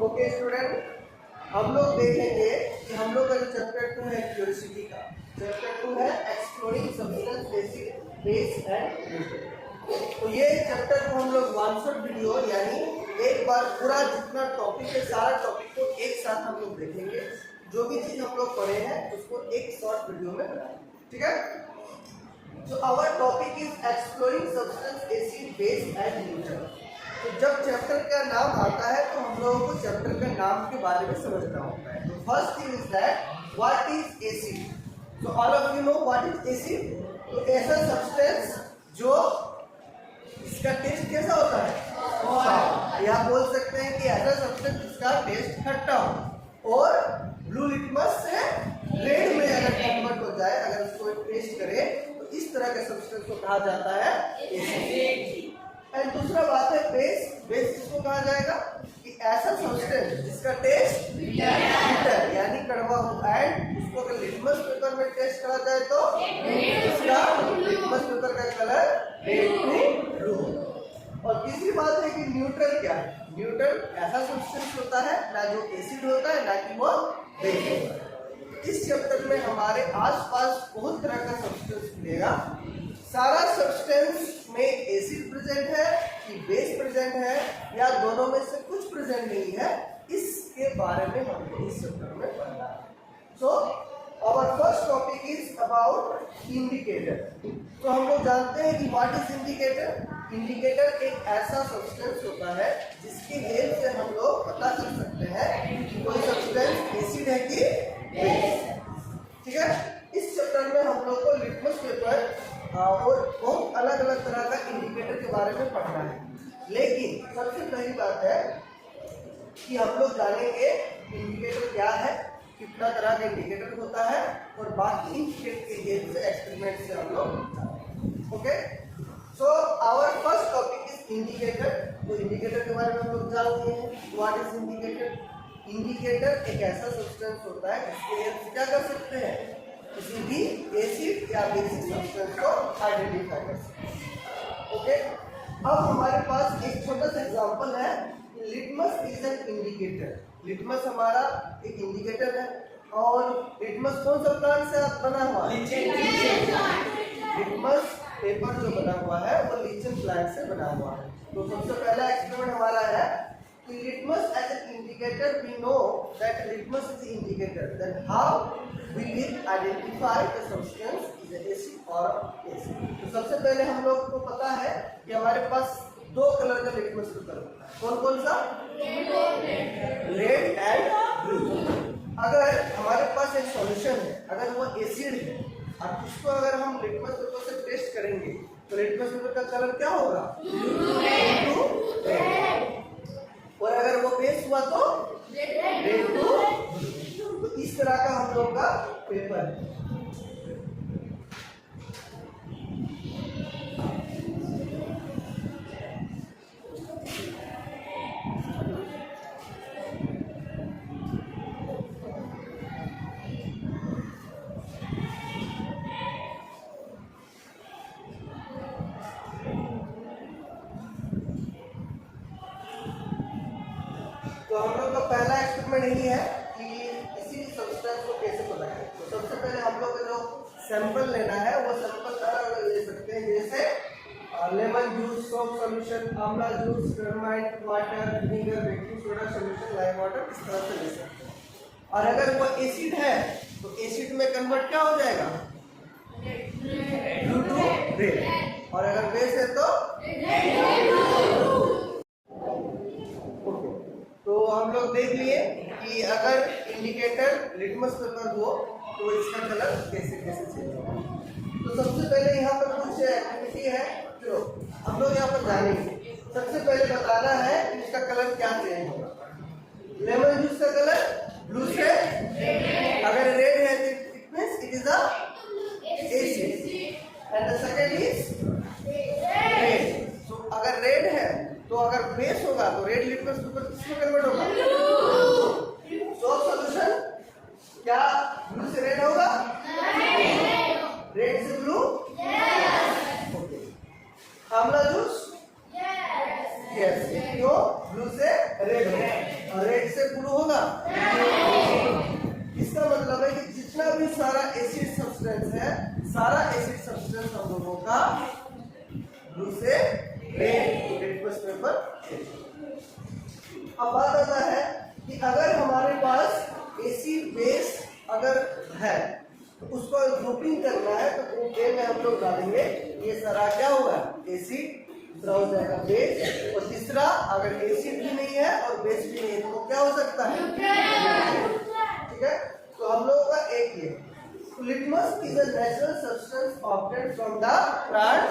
Okay student, हम लोग देखेंगे कि हम लोग का जो चैप्टर 2 है क्यूरियोसिटी का, चैप्टर 2 है exploring substance base and neutral. तो ये चैप्टर को हम लोग वन शॉट वीडियो यानी एक बार पूरा जितना टॉपिक है सारा टॉपिक को एक साथ हम लोग देखेंगे। जो भी चीज हम लोग पढ़े हैं उसको एक शॉर्ट वीडियो में बनाएंगे, ठीक है। So our topic is exploring substance, acid, base and neutral. तो जब चैप्टर का नाम आता है तो हम लोगों को चैप्टर का नाम के बारे में समझना होता है। तो first thing is that what is acid. तो all of you know what is acid. तो ऐसा सब्सटेंस जो इसका टेस्ट कैसा होता है, या बोल सकते हैं कि ऐसा सब्सटेंस जिसका टेस्ट खट्टा हो और ब्लू लिटमस से रेड में अगर कन्वर्ट हो जाए, अगर उसको टेस्ट करें तो इस तरह के सब्सटेंस को कहा जाता है एसिड। एंड दूसरा बात है बेस। बेस किसको कहा जाएगा कि ऐसा सब्सटेंस जिसका टेस्ट बिटर यानी कड़वा हो, एंड उसको अगर लिटमस पेपर में टेस्ट करा जाए तो उसका लिटमस पेपर का कलर रेड टू ब्लू। और तीसरी बात है कि न्यूट्रल क्या है। न्यूट्रल ऐसा सब्सटेंस होता है ना जो एसिड होता है ना कि वो बेस होता है। इस चैप्टर में हमारे आसपास बहुत तरह का सब्सटेंस मिलेगा। सारा सब्सटेंस में एसिड प्रेजेंट है कि बेस प्रेजेंट है या दोनों में से कुछ प्रेजेंट नहीं है, इसके बारे में हमको इस चैप्टर में पढ़ना है। So our first topic is about indicator. तो हम लोग जानते हैं कि व्हाट इज इंडिकेटर। इंडिकेटर एक ऐसा सब्सटेंस होता है जिसकी हेल्प से हम लोग पता कर सकते हैं कि कोई सब्सटेंस एसिड है कि बेस, ठीक है। इस चैप्टर में हम लोग को लिटमस पेपर और बहुत अलग अलग तरह का इंडिकेटर के बारे में पढ़ना है। लेकिन सबसे पहली बात है कि हम लोग जानेंगे इंडिकेटर क्या है, कितना तरह का इंडिकेटर होता है, और बाकी इंडिकेटर के हेल्प से एक्सपेरिमेंट से हम लोग, okay. So our first topic is indicator. तो इंडिकेटर के बारे में हम लोग जानते हैं व्हाट इज इंडिकेटर। इंडिकेटर एक ऐसा सब्सटेंस होता है जिसके हेल्प से क्या कर सकते हैं, किसी भी एसिड या बेसिक सब्सटेंस को आइडेंटिफाई कर सकते हैं, ओके। अब हमारे पास एक छोटा सा एग्जांपल है। Litmus is an indicator. Litmus हमारा एक इंडिकेटर है। और लिटमस कौन सा प्लांट से बना हुआ है? लिटमस पेपर जो बना हुआ है वो लीचन प्लांट से बना हुआ है। तो सबसे पहला एक्सपेरिमेंट हमारा है कि litmus as an indicator, we know that litmus is the indicator. Then how we will identify the substance is an acid or base. तो सबसे पहले हम लोग को पता है कि हमारे पास दो कलर का लिटमस पेपर होता है। कौन कौन सा? Red and blue. अगर हमारे पास एक सॉल्यूशन है, अगर वो एसिड है और उसको अगर हम लिटमस पेपर से टेस्ट करेंगे तो लिटमस पेपर का कलर क्या होगा? ब्लू। और अगर वो बेस हुआ तो रेड टू। तो इस तरह का हम लोग का पेपर है। तो हम लोग का पहला एक्सपेरिमेंट यही है कि किसी सब्सटेंस को कैसे पता करें। तो सबसे पहले हम लोग को जो सैंपल लेना है वो सैंपल अलग ले सकते हैं, जैसे लेमन जूस, सोप सॉल्यूशन, आंवला juice, termite water, vinegar, baking soda solution, lime water, इस तरह से ले सकते हैं। और अगर वो एसिड है तो एसिड में कन्वर्ट क्या हो जाएगा? Blue to red. और अगर बेस है तो तो हम लोग देख लिए कि अगर इंडिकेटर लिटमस पेपर हो तो इसका कलर कैसे कैसे चेंज होगा। तो सबसे पहले यहाँ पर कुछ एक्टिविटी है जो हम लोग यहाँ पर जानेंगे। सबसे पहले बताना है कि इसका कलर क्या चेंज होगा। लेमन जूस का कलर ब्लू से, अगर रेड है तो it means it is a acid, and the second is red. तो अगर रेड है तो अगर बेस होगा तो रेड लिटमस पेपर किसमें कन्वर्ट होगा? सोप सॉल्यूशन क्या ब्लू से रेड होगा? रेड से ब्लू? ओके। आंवला जूस? यस। क्यों? ब्लू से रेड होगा और रेड ब्लू होगा? इसका मतलब है कि जितना भी सारा एसिड सब्सटेंस है, सारा एसिड सब्सटेंस हम लोगों का ब्लू से रेड लिटमस पेपर। अब बात आता है कि अगर हमारे पास एसिड बेस अगर है तो उसको ग्रुपिंग करना है, तो ग्रुप ए में हम लोग डालेंगे ये सारा क्या होगा? एसिड। दूसरा हो जाएगा बेस, और तीसरा अगर एसिड भी नहीं है और बेस भी नहीं है तो क्या हो सकता है? ठीक है, तो हम लोगों का एक ये litmus is a natural substance obtained from the plant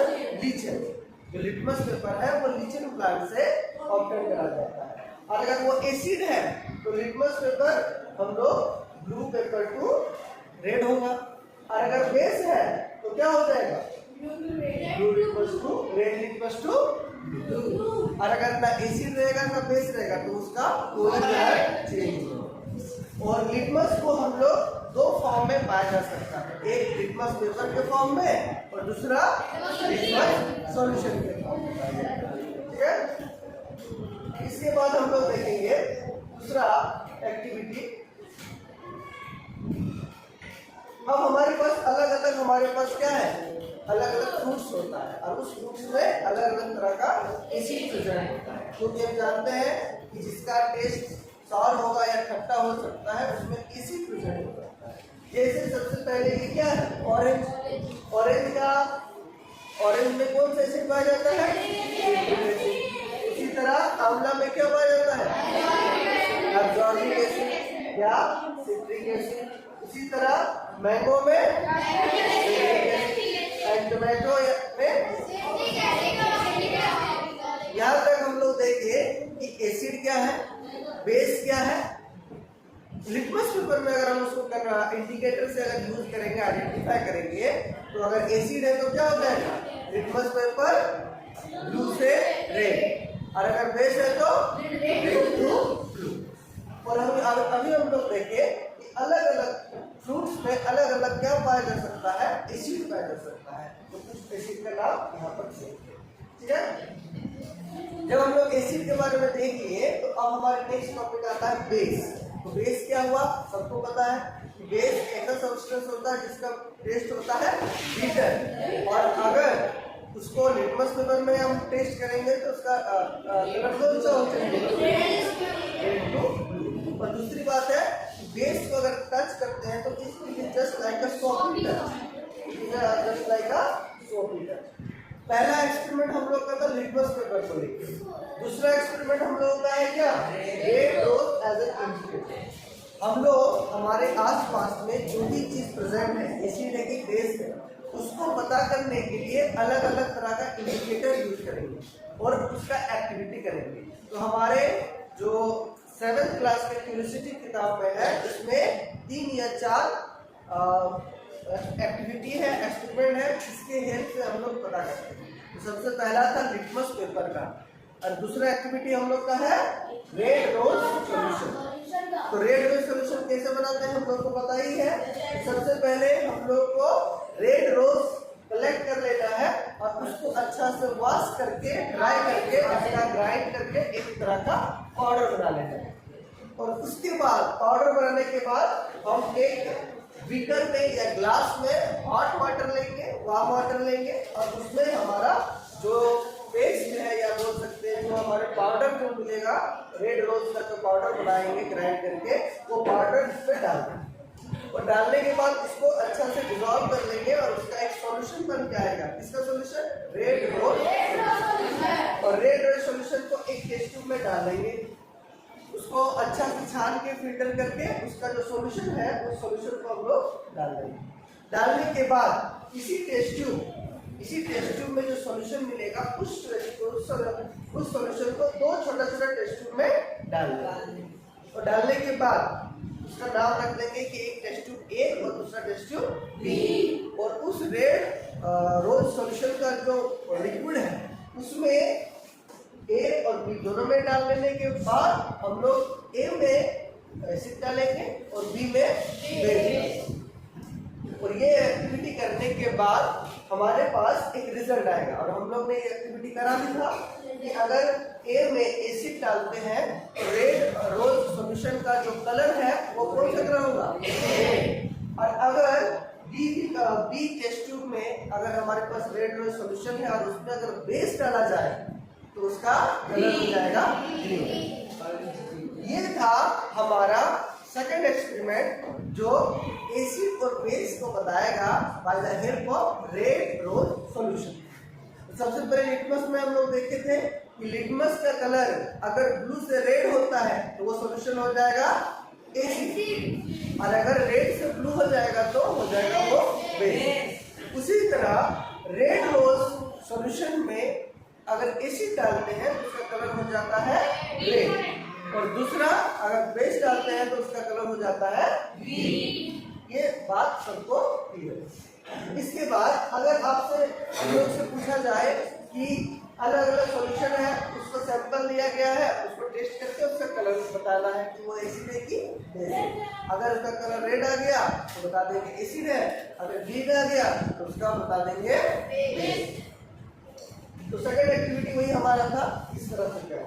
lichen. जो लिटमस पेपर है वो लीचन प्लांट से ऑब्टेन करा जाता है। और अगर वो एसिड है तो लिटमस पेपर हम लोग ब्लू पेपर टू रेड होगा, और अगर बेस है तो क्या हो जाएगा? Blue litmus to red litmus to blue. और अगर ना एसिड रहेगा ना बेस रहेगा तो उसका कलर चेंज होगा। और लिटमस को हम लोग दो फॉर्म में पाया जा सकता है, एक लिटमस पेपर के फॉर्म में और दूसरा लिटमस सॉल्यूशन के फॉर्म में पाया जाता है। ठीक है, इसके बाद हम लोग देखेंगे दूसरा एक्टिविटी। अब हमारे पास अलग अलग हमारे पास क्या है? अलग अलग फ्रूट्स होता है, और उस फ्रूट्स में अलग अलग तरह का एसिड प्रेजेंट होता है, क्योंकि हम जानते हैं कि जिसका टेस्ट सॉर होगा या खट्टा हो सकता है उसमें एसिड प्रेजेंट हो सकता है। जैसे सबसे पहले ये क्या है? ऑरेंज। ऑरेंज में कौन सा एसिड पाया जाता है? इसी तरह आंवला में क्या पाया जाता है? एब्जॉर्बिक एसिड या सिट्रिक एसिड। इसी तरह मैंगो में एंड टोमेटो में। यहाँ तक हम लोग देखें कि एसिड क्या है, बेस क्या है। लिटमस पेपर में अगर हम उसको इंडिकेटर से अगर यूज करेंगे, आइडेंटिफाई करेंगे, तो अगर एसिड है तो क्या हो जाएगा? लिटमस पेपर ब्लू से रेड, और अगर बेस है तो रेड टू ब्लू। और हम अभी हम लोग देखें कि अलग अलग फ्रूट्स में अलग अलग क्या पाया जा सकता है? एसिड पाया जा सकता है। तो कुछ एसिड का नाम यहाँ पर देखिए। ठीक है, जब हम लोग एसिड के बारे में देख लिए तो अब हमारे नेक्स्ट टॉपिक आता है बेस। तो बेस क्या हुआ? सबको पता है कि बेस ऐसा सब्सटेंस होता है जिसका टेस्ट होता है बीटर, और अगर उसको लिटमस पेपर में हम टेस्ट करेंगे तो उसका कलर कौन सा होता है? Red to blue. और दूसरी बात है बेस को अगर टच करते हैं तो इट इज जस्ट लाइक अ सोपी टच, जस्ट लाइक अ सोपी टच। पहला एक्सपेरिमेंट हम लोग का था लिटमस पेपर को लेकर। दूसरा एक्सपेरिमेंट हम लोगों का है क्या? Red rose as an indicator. हम लोग हमारे आसपास में जो भी चीज प्रेजेंट है, एसिड है कि बेस है, उसको पता करने के लिए अलग अलग तरह का इंडिकेटर यूज करेंगे और उसका एक्टिविटी करेंगे। तो हमारे जो 7th क्लास के क्यूरियोसिटी किताब में है, उसमें 3 या 4 एक्टिविटी है, एक्सपेरिमेंट है, जिसके हेल्प से हम लोग पता करते हैं। तो सबसे पहला था लिटमस पेपर का, और दूसरा एक्टिविटी हम लोग का है रेड रोज सॉल्यूशन। तो रेड रोज सॉल्यूशन कैसे बनाते हैं हम लोग को पता ही है। सबसे पहले हम लोग को रेड रोज कलेक्ट कर लेना है और उसको अच्छा से वॉश करके, ड्राई करके, उसका ग्राइंड करके एक तरह का पाउडर बना लेना है। और उसके बाद पाउडर बनाने के बाद हम एक बीकर में या ग्लास में हॉट वाटर लेंगे, वार्म वाटर लेंगे, और उसमें हमारा जो पेस्ट है या बोल सकते हैं जो हमारे पाउडर जो मिलेगा, रेड रोज का जो पाउडर बनाएंगे ग्राइंड करके, वो पाउडर इसमें डाल देंगे। और डालने के बाद इसको अच्छा से डिजॉल्व कर लेंगे और उसका एक सॉल्यूशन बन के आएगा। इसका सॉल्यूशन रेड रोज। और रेड रोज सॉल्यूशन को एक टेस्ट ट्यूब में डाल देंगे, उसको अच्छा से छान के फिल्टर करके उसका जो सॉल्यूशन है उस सॉल्यूशन को हम लोग डाल देंगे। डालने के बाद इसी टेस्ट ट्यूब में जो सॉल्यूशन मिलेगा उस सॉल्यूशन को 2 छोटा-छोटा टेस्ट ट्यूब में डाल देंगे। और डालने के बाद उसका नाम रख देंगे कि एक टेस्ट ट्यूब ए और दूसरा टेस्ट ट्यूब बी। और उस रेड रोज सॉल्यूशन का जो लिक्विड है उसमें ए और बी दोनों में डाल लेने के बाद हम लोग ए में एसिड डालेंगे और बी में बेस। और ये एक्टिविटी करने के बाद हमारे पास एक रिजल्ट आएगा। और हम लोग ने ये एक्टिविटी करा भी था कि अगर ए में एसिड डालते हैं तो रेड रोज सॉल्यूशन का जो कलर है वो कौन सा कलर होगा? और अगर बी टेस्ट ट्यूब में अगर हमारे पास रेड रोज सॉल्यूशन है और उसमें अगर बेस डाला जाए तो उसका कलर हो जाएगा ग्रीन। ये था हमारा सेकंड एक्सपेरिमेंट जो एसिड और बेस को बताएगा by the help of red rose solution. सबसे पहले लिटमस में हम लोग देखे थे कि लिटमस का कलर अगर ब्लू से रेड होता है तो वो सॉल्यूशन हो जाएगा एसिड, और अगर रेड से ब्लू हो जाएगा तो हो जाएगा वो बेस। उसी तरह रेड रोज सॉल्यूशन में अगर एसिड डालते हैं तो उसका कलर हो जाता है रेड, और दूसरा अगर बेस डालते हैं तो उसका कलर हो जाता है ग्रीन। ये बात सबको क्लियर है। इसके बाद अगर आपसे लोग से पूछा जाए कि अलग अलग सॉल्यूशन है, उसको सैंपल लिया गया है, उसको टेस्ट करके उसका कलर बताना है कि वो एसिड है कि बेस है। अगर उसका कलर रेड आ गया तो बता देंगे एसिड है, अगर ग्रीन आ गया तो उसका बता देंगे बेस। तो सेकंड एक्टिविटी वही हमारा था, इस तरह से क्या।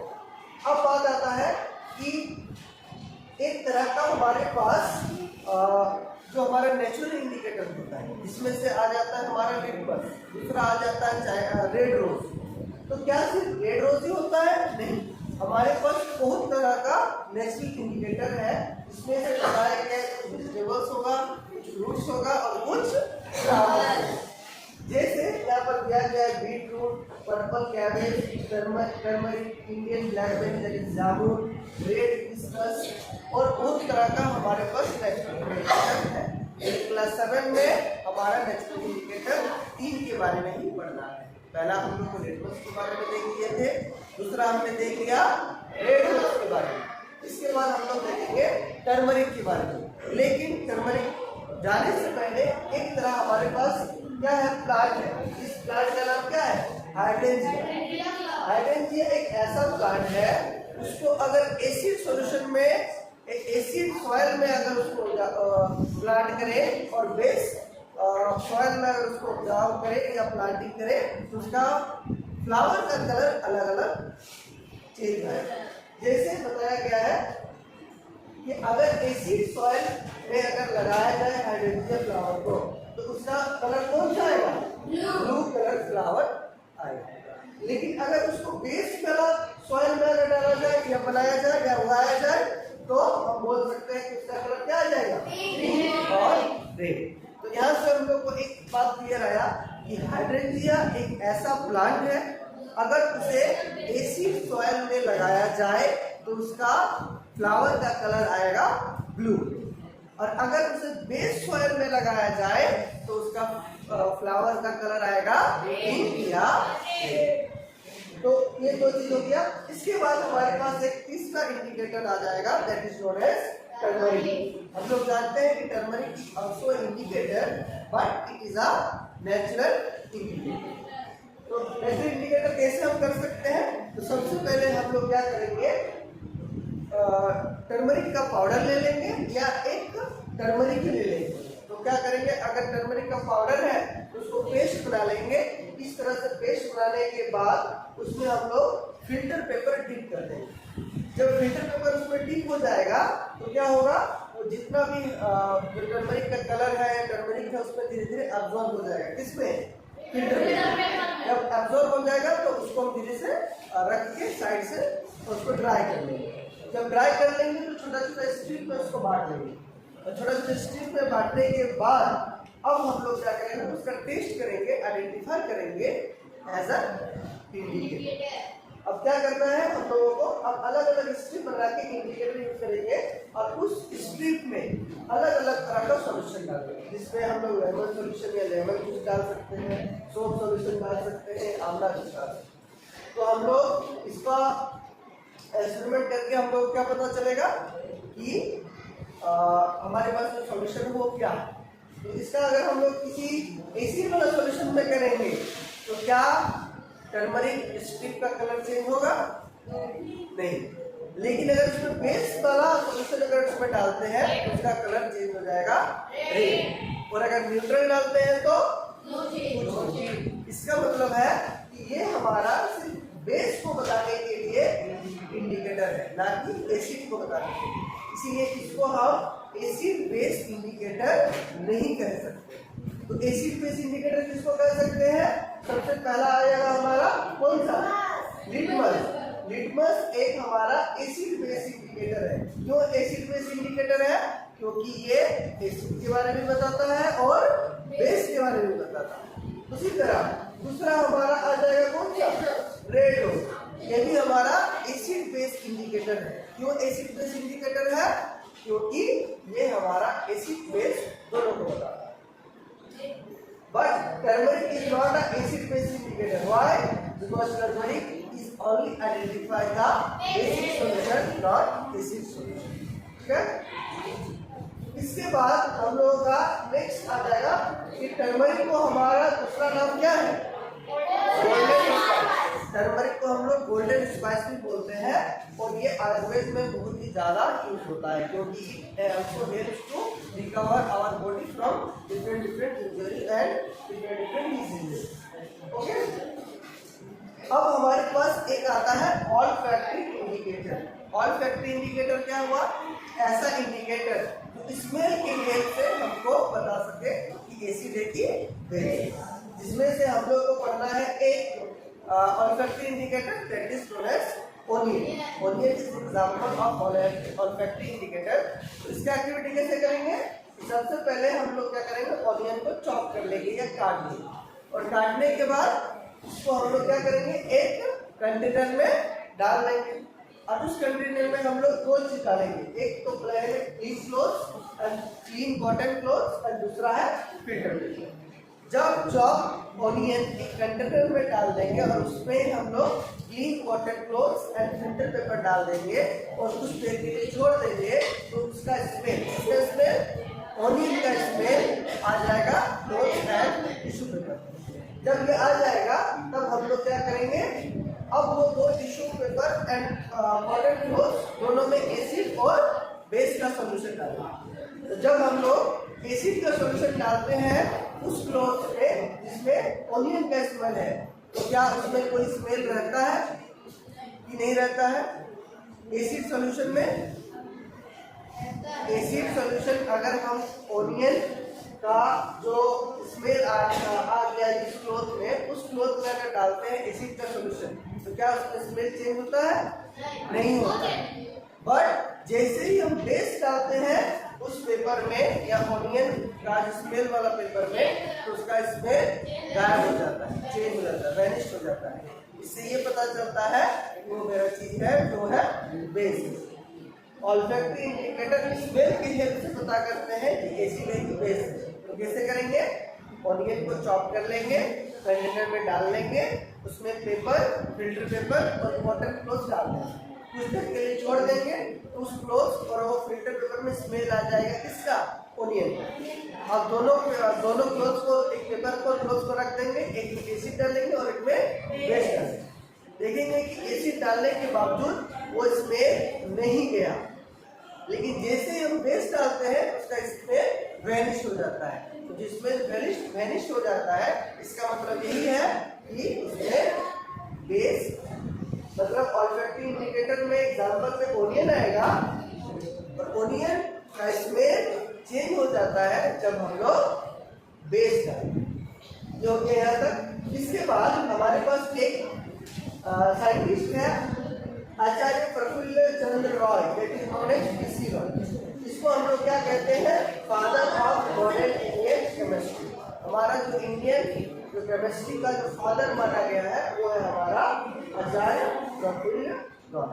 अब बात आता है कि एक तरह का हमारे पास जो हमारा नेचुरल इंडिकेटर होता है, जिसमें से आ जाता है हमारा लिटमस, दूसरा आ जाता है रेड रोज। तो क्या सिर्फ रेड रोज ही होता है? नहीं, हमारे पास बहुत तरह का नेचुरल इंडिकेटर है, जिसमें से बताया गया कुछ वेजिटेबल्स होगा, कुछ फ्रूट्स होगा और कुछ फ्लावर्स। जैसे यहाँ पर दिया गया है beetroot, purple cabbage, turmeric, Indian blackberry jamun, red hibiscus और बहुत तरह का हमारे पास नेचुरल इंडिकेटर है। क्लास 7 में हमारा नेचुरल इंडिकेटर 3 के बारे में ही पढ़ना है। पहला हम लोग को लिटमस के बारे में देख लिए थे, दूसरा हमने देख लिया रेड रोज के बारे में, इसके बाद हम लोग देखेंगे टर्मरिक के बारे में। लेकिन टर्मरिक जाने से पहले एक तरह हमारे पास क्या है, प्लांट है। इस प्लांट का नाम क्या है? हाइड्रेंजिया। हाइड्रेंजिया एक ऐसा प्लांट है, उसको अगर एसिड सॉल्यूशन में, एसिड सॉइल में अगर उसको प्लांट करें और बेस सॉइल में अगर उसको उपजाऊ करें या प्लांटिंग करें तो उसका फ्लावर का कलर अलग अलग चेंज है। जैसे बताया गया है कि अगर एसिड सॉइल में अगर लगाया जाए हाइड्रेंजिया फ्लावर को तो उसका कलर कौन सा आएगा? ब्लू कलर फ्लावर आएगा। लेकिन अगर उसको बेस कलर सॉइल में अगर डाला जाए या बनाया जाए या उगाया जाए तो हम बोल सकते हैं कि उसका कलर क्या आ जाएगा? ग्रीन और रेड। तो यहाँ से हम लोग को एक बात क्लियर आया कि हाइड्रेंजिया एक ऐसा प्लांट है, अगर उसे एसिड सॉइल में लगाया जाए तो उसका फ्लावर का कलर आएगा ब्लू, और अगर उसे बेस सॉइल में लगाया जाए तो उसका फ्लावर का कलर आएगा ग्रीन या रेड। तो ये दो चीज हो गया। इसके बाद हमारे पास एक तीसरा इंडिकेटर आ जाएगा, that is known as turmeric. हम लोग जानते हैं कि turmeric is also indicator but it is a natural indicator. तो नेचुरल इंडिकेटर कैसे हम कर सकते हैं? तो सबसे पहले हम लोग क्या करेंगे, टर्मरिक का पाउडर ले लेंगे या एक टर्मरिक ले लेंगे। तो क्या करेंगे, अगर टर्मरिक का पाउडर है तो उसको पेस्ट बना लेंगे। इस तरह से पेस्ट बनाने के बाद उसमें हम लोग फिल्टर पेपर डिप कर देंगे। जब फिल्टर पेपर उसमें डिप हो जाएगा तो क्या होगा, तो जितना भी जो टर्मरिक का कलर है या टर्मरिक है उसमें धीरे धीरे अब्जॉर्ब हो जाएगा। किसमें? Filter paper. जब अब्जॉर्ब हो जाएगा तो उसको हम धीरे से रख के साइड से उसको ड्राई कर लेंगे। जब ड्राई कर लेंगे तो छोटा छोटा स्ट्रिप में उसको बांट लेंगे, और छोटा छोटा स्ट्रिप में बांटने के बाद अब हम लोग क्या करेंगे, उसका टेस्ट करेंगे, आइडेंटिफाई करेंगे एज अ इंडिकेटर। अब क्या करना है हम लोगों को, अब अलग अलग स्ट्रिप बना के इंडिकेटर यूज करेंगे और उस स्ट्रिप में अलग अलग तरह का सॉल्यूशन डालेंगे, जिसमें हम लोग लेमन सॉल्यूशन या लेमन जूस डाल सकते हैं, सोप सॉल्यूशन डाल सकते हैं, आंवला जूस डाल सकते हैं। तो हम लोग इसका एक्सपेरिमेंट करके हम लोग क्या पता चलेगा कि हमारे पास जो सॉल्यूशन वो क्या है। तो इसका अगर हम लोग किसी एसिड वाला सॉल्यूशन में करेंगे तो क्या टर्मरिक स्ट्रिप का कलर चेंज होगा? नहीं। लेकिन अगर इसमें बेस वाला सॉल्यूशन अगर इसमें डालते हैं तो उसका कलर चेंज हो जाएगा रेड, और अगर न्यूट्रल डालते हैं तो इसका मतलब है कि ये हमारा सिर्फ बेस को बताने के लिए इंडिकेटर है, ना कि एसिड को बताने के लिए। इसीलिए इसको हम एसिड बेस इंडिकेटर नहीं कह सकते। तो एसिड बेस इंडिकेटर किसको कह सकते हैं? सबसे पहला आएगा हमारा कौन सा? लिटमस। लिटमस एक हमारा एसिड बेस इंडिकेटर है। क्यों एसिड बेस इंडिकेटर है? क्योंकि ये एसिड के बारे में बताता है और बेस के बारे में बताता है। उसी तरह दूसरा हमारा आ जाएगा कौन सा? रेडोस। ये भी हमारा एसिड बेस इंडिकेटर है। क्यों एसिड बेस इंडिकेटर है? क्योंकि ये हमारा एसिड बेस दोनों को बताता है। But turmeric is not an acid-base indicator. Why? Because turmeric is only identify the basic solution, not acid solution. ठीक है? इसके बाद हम लोगों का नेक्स्ट आ जाएगा कि टर्मरिक को हमारा दूसरा नाम क्या है? Golden spice. टर्मरिक को हम लोग गोल्डन स्पाइस भी बोलते हैं और ये आयुर्वेद में बहुत ही ज्यादा यूज होता है क्योंकि also helps to recover our body from different injury and different diseases. Okay? अब हमारे पास एक आता है olfactory indicator. olfactory indicator क्या हुआ? ऐसा इंडिकेटर जो स्मेल के हेल्प से हमको बता सके कि एसिड है कि बेस। जिसमें से हम लोग को पढ़ना है एक olfactory indicator that is known as onion. Onion is example of olfactory indicator. तो इसका एक्टिविटी कैसे करेंगे? सबसे पहले हम लोग क्या करेंगे? ऑनियन को चॉप कर लेंगे या काट लेंगे और काटने के बाद उसको हम लोग क्या करेंगे? एक कंटेनर में डाल देंगे और उस कंटेनर में हम लोग दो चीज डालेंगे। एक तो पहले clean cloth and clean cotton cloth और दूसरा है फिल्टर पेपर। जब चॉप ऑनियन एक कंटेनर में डाल देंगे और उसमें हम लोग clean cotton cloth and filter paper डाल देंगे और कुछ देर के लिए छोड़ देंगे तो उसका स्मेल ऑनियन का स्मेल आ जाएगा क्लॉथ एंड टिश्यू पेपर। जब ये आ जाएगा तब हम लोग क्या करेंगे? अब वो दो tissue paper and cotton cloth दोनों में एसिड और बेस का सॉल्यूशन डालेंगे। तो जब हम लोग एसिड का सॉल्यूशन डालते हैं उस क्लॉथ में जिसमें ऑनियन का स्मेल है तो क्या उसमें कोई स्मेल रहता है कि नहीं रहता है? एसिड सॉल्यूशन में एसिड सॉल्यूशन अगर हम ऑनियन का जो स्मेल आ गया जिस क्लॉथ में उस क्लॉथ में अगर डालते हैं एसिड का सॉल्यूशन तो क्या उसमें स्मेल चेंज होता है? नहीं होता। बट जैसे ही हम बेस डालते हैं उस पेपर में या ऑनियन का स्मेल वाला पेपर में तो उसका स्मेल गायब हो जाता है, चेंज हो जाता है, वैनिश हो जाता है। इससे ये पता चलता है कि वो मेरा चीज है जो है बेस। ऑल्फैक्टरी इंडिकेटर स्मेल की हेल्प से पता करते हैं कि एसिड है कि बेस है। तो कैसे करेंगे? ऑनियन को चॉप कर लेंगे, कंटेनर में डाल लेंगे, उसमें पेपर, फिल्टर पेपर और कॉटन क्लॉथ डाल देंगे, कुछ देर के लिए छोड़ देंगे तो उस क्लॉथ और वो फिल्टर पेपर में स्मेल आ जाएगा किसका? ऑनियन का। अब दोनों क्लॉथ को एक पेपर को क्लॉथ को रख देंगे, एक में एसिड डालेंगे और एक में बेस डालेंगे। देखेंगे कि एसिड डालने के बावजूद वो स्मेल नहीं गया, लेकिन जैसे हम बेस डालते हैं उसका स्मेल वैनिश हो जाता है। तो जिसमें वैनिश हो जाता है इसका मतलब यही है कि इसमें बेस मतलब ऑल्फैक्टरी इंडिकेटर में एग्जांपल पे ऑनियन आएगा और ऑनियन का स्मेल चेंज हो जाता है जब हम लोग बेस डालते जो कि यहाँ तक। इसके बाद हमारे पास एक साइंटिस्ट है Acharya Prafulla Chandra Roy, that is known as PC Roy. इसको हम लोग क्या कहते हैं? Father of modern Indian chemistry. हमारा जो इंडियन जो केमिस्ट्री का जो फादर माना गया है वो है हमारा आचार्य प्रफुल्ल रॉय।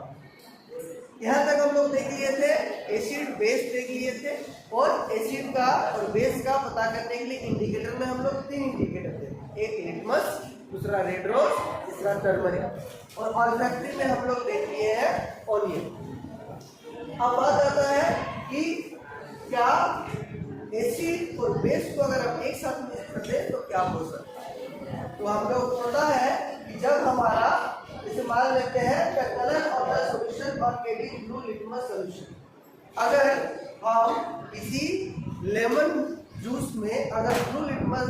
यहाँ तक हम लोग देख लिए थे एसिड बेस देख लिए थे और एसिड का और बेस का पता करने के लिए इंडिकेटर में हम लोग 3 इंडिकेटर थे, एक लिटमस, दूसरा रेड रोज, तीसरा टर्मरिक। और ऑल्फैक्टरी में हम लोग देख लिए हैं ऑनियन। अब बात आता है कि क्या एसिड और बेस को अगर हम एक साथ मिक्स कर दें तो क्या हो सकता है? तो हम लोग पता है कि जब हमारा इसे मान लेते हैं the colour of the solution और केडी ब्लू लिटमस सॉल्यूशन। अगर हम इसी लेमन जूस में अगर ब्लू लिटमस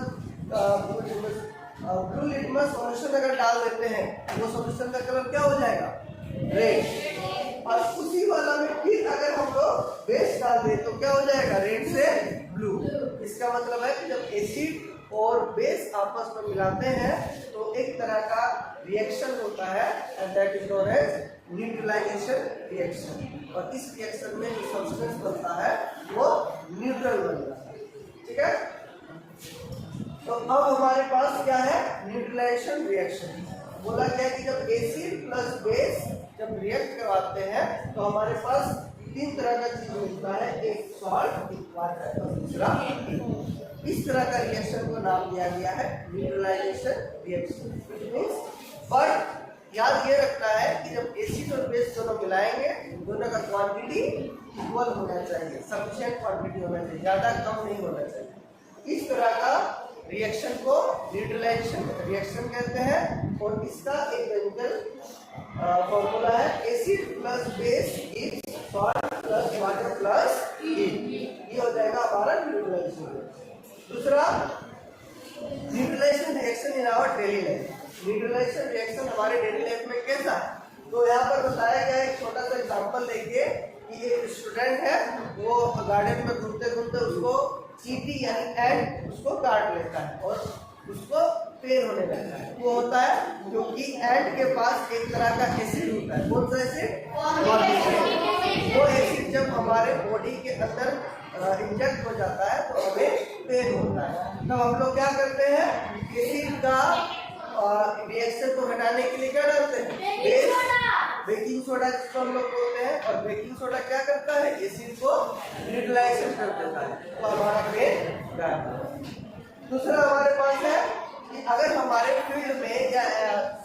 सॉल्यूशन अगर डाल देते हैं वो सॉल्यूशन का कलर क्या हो जाएगा? रेड। और उसी वाला में फिर अगर हम लोग बेस डाल दे तो क्या हो जाएगा, रेड से ब्लू। इसका मतलब है कि जब एसिड और बेस आपस में मिलाते हैं तो एक तरह का रिएक्शन होता है and that is known as neutralisation reaction. और इस रिएक्शन में जो सब्सटेंस बनता है वो न्यूट्रल बन जाता है। ठीक है, तो अब हमारे पास क्या है, न्यूट्रलाइजेशन रिएक्शन। बोला गया कि जब एसिड प्लस बेस जब रिएक्ट करवाते हैं तो हमारे पास तीन तरह का चीज मिलता है, एक सॉल्ट, एक वाटर और दूसरा। इस तरह का रिएक्शन को नाम दिया गया है न्यूट्रलाइजेशन रिएक्शन। बट याद ये रखना है कि जब एसिड और बेस दोनों मिलाएंगे दोनों का क्वांटिटी इक्वल होना चाहिए, सफिशिएंट क्वांटिटी होना चाहिए, ज्यादा कम नहीं होना चाहिए। इस तरह का रिएक्शन को न्यूट्रलाइजेशन रिएक्शन कहते हैं। और इसका एक केमिकल फॉर्मूला है acid plus base gives salt plus water plus heat. ये हो जाएगा हमारा न्यूट्रलाइजेशन। दूसरा, neutralisation reaction in our daily life. Neutralisation reaction हमारे डेली लाइफ में कैसा है, तो यहाँ पर बताया गया है। एक छोटा सा एग्जांपल लेके कि एक स्टूडेंट है, वो गार्डन में घूमते घूमते उसको चींटी यानी एंट उसको काट लेता है और उसको पेन होने लगता है। वो होता है क्योंकि एंट के पास एक तरह का एसिड होता है। कौन सा एसिड? वो एसिड जब हमारे बॉडी के अंदर इंजेक्ट हो जाता है तो हमें पेन होता है। तब हम लोग क्या करते हैं, एसिड का रिएक्शन को हटाने के लिए क्या डालते हैं, बेकिंग सोडा जिसको हम लोग बोलते हैं। और बेकिंग सोडा क्या करता है, एसिड को न्यूट्रलाइजेशन कर देता है तो हमारा पेन जाता है। दूसरा हमारे पास है कि अगर हमारे फील्ड में या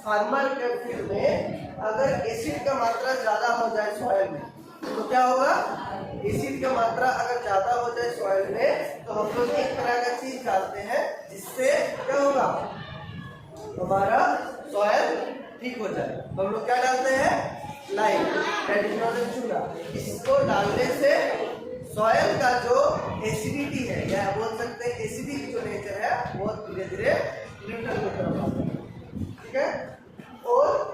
फार्मर के फील्ड में अगर एसिड का मात्रा ज्यादा हो जाए सॉइल में तो क्या होगा, एसिड का मात्रा अगर ज्यादा हो जाए सॉइल में तो हम लोग एक तरह का चीज डालते हैं जिससे क्या होगा, हमारा सॉइल ठीक हो जाए। तो हम लोग क्या डालते हैं, लाइम, दैट इज नॉट चूना। इसको डालने से सॉइल का जो एसिडिटी है या बोल सकते हैं एसिडिक जो नेचर है वो धीरे धीरे न्यूट्रल की तरफ आता है। ठीक है, और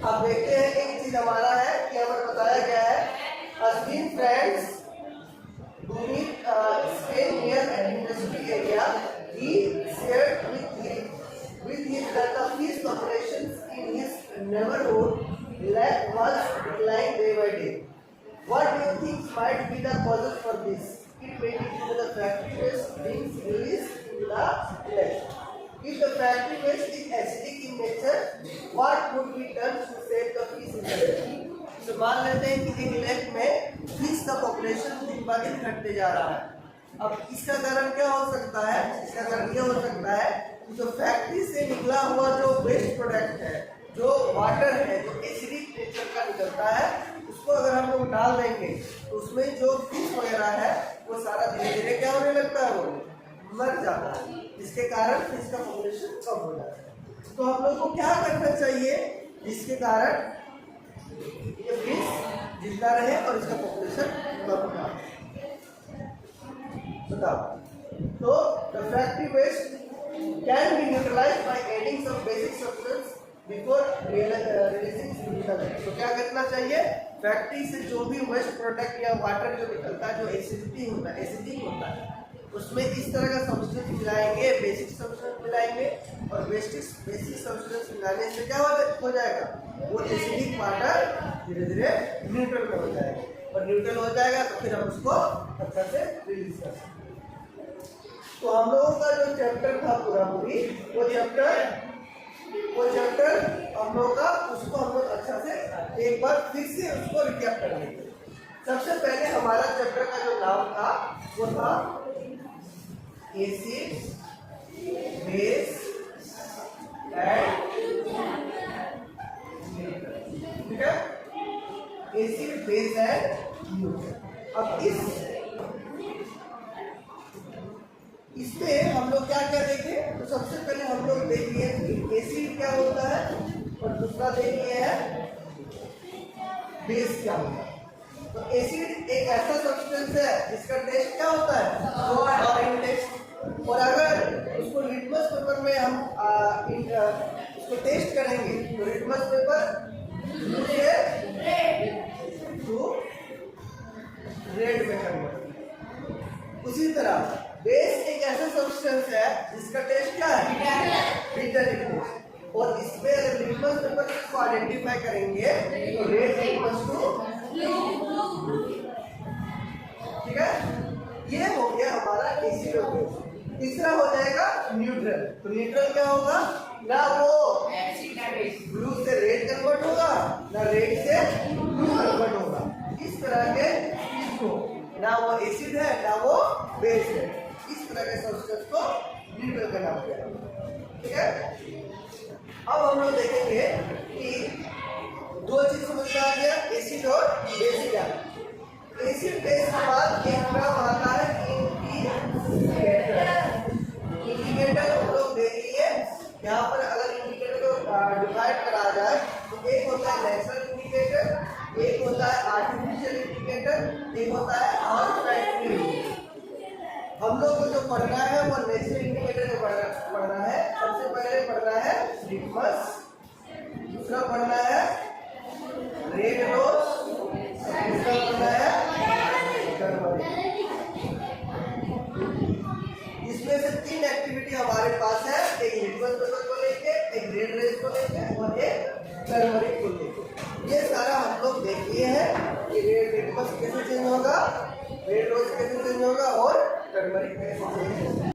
अब देखते हैं एक चीज हमारा है कि हमें बताया गया है Ashwin friends stay near an industry area. He shared with his that the fish populations in his neighborhood was declining day by day. What do you think might be the causes for this? It may be due to the factory waste being released into the lake. If the factory waste is acidic in nature, what would be done to save the fish in the lake? तो मान लेते हैं कि एक lake में fish का population दिन ब दिन घटते जा रहा है। अब इसका कारण क्या हो सकता है, इसका कारण ये हो सकता है कि जो फैक्ट्री से निकला हुआ जो वेस्ट प्रोडक्ट है, जो वाटर है, जो एसिडिक नेचर का निकलता है, उसको अगर हम लोग डाल देंगे तो उसमें जो फिश वगैरह है वो सारा धीरे धीरे क्या होने लगता है, वो मर जाता है। जिसके कारण फिश का पॉपुलेशन कम हो जाता है। तो हम लोग को क्या करना चाहिए जिसके कारण ये फिश जिंदा रहे और इसका पॉपुलेशन कम हो? बताओ। तो the factory waste can be neutralised by adding some basic substance before releasing to the lake. तो क्या करना चाहिए, फैक्ट्री से जो भी वेस्ट प्रोडक्ट या वाटर जो निकलता है, जो एसिडिटी होता है, एसिडिक होता है, उसमें इस तरह का सब्सटेंस मिलाएंगे, बेसिक सब्सटेंस मिलाएंगे। और बेसिक सब्सटेंस मिलाने से क्या हो जाएगा, वो एसिडिक वाटर धीरे धीरे न्यूट्रल में हो जाएगा। और न्यूट्रल हो जाएगा तो फिर हम उसको अच्छा से रिलीज कर सकते हैं। तो हम लोगों का जो चैप्टर था पूरा पूरी वो चैप्टर हम लोग का, उसको हम लोग अच्छा से एक बार फिर से उसको रिकैप कर लेंगे। सबसे पहले हमारा चैप्टर का जो नाम था वो था एसिड, बेस एंड न्यूट्रल। ठीक है, एसिड, बेस एंड न्यूट्रल। अब इसमें हम लोग क्या क्या देखें, तो सबसे पहले हम लोग देखिए कि एसिड क्या होता है और दूसरा देखिए है बेस क्या होता है। तो एसिड एक ऐसा सब्सटेंस है जिसका टेस्ट क्या होता है, और टेस्ट। और अगर उसको लिटमस पेपर में हम उसको टेस्ट करेंगे तो लिटमस पेपर ब्लू से रेड में कन्वर्ट। उसी तरह बेस एक ऐसा सब्सटेंस है जिसका टेस्ट क्या है, बिटर टेस्ट। और इसमें अगर लिटमस पेपर को आइडेंटिफाई करेंगे तो रेड इक्वल्स टू, ठीक है। ये हो गया हमारा एसिड और बेस। तीसरा हो जाएगा न्यूट्रल। तो न्यूट्रल क्या होगा, ना वो ब्लू से रेड कन्वर्ट होगा, ना रेड से ब्लू कन्वर्ट होगा। इस तरह के इसको ना वो एसिड है ना वो बेस है, इस तरह के सब्सटेंस को न्यूट्रल का नाम दिया, ठीक है। अब हम लोग देखेंगे कि दो चीज समझ में आ गया, एसिड और बेस क्या। एसिड बेस के बाद एक टर्म आता है इंडिकेटर। इंडिकेटर हम लोग देखिए यहाँ पर अगर इंडिकेटर को डिवाइड करा जाए तो एक होता है नेचुरल इंडिकेटर, एक होता है आर्टिफिशियल इंडिकेटर, एक होता है आर्टिफिशियल। हम लोग को जो पढ़ना है वो नेचुरल इंडिकेटर को पढ़ना है। सबसे पहले पढ़ना है लिटमस, दूसरा पढ़ना है रेड रोज, तीसरा पढ़ना है टर्मरिक। इसमें से तीन एक्टिविटी हमारे पास है, एक लिटमस पेपर को लेके, एक रेड रेज को लेके और एक टर्मरिक को लेके। ये सारा हम लोग देख लिए हैं कि रेड लिटमस कैसे चेंज होगा, रेड रोज कैसे चेंज होगा और टर्मरिक कैसे चेंज होगा।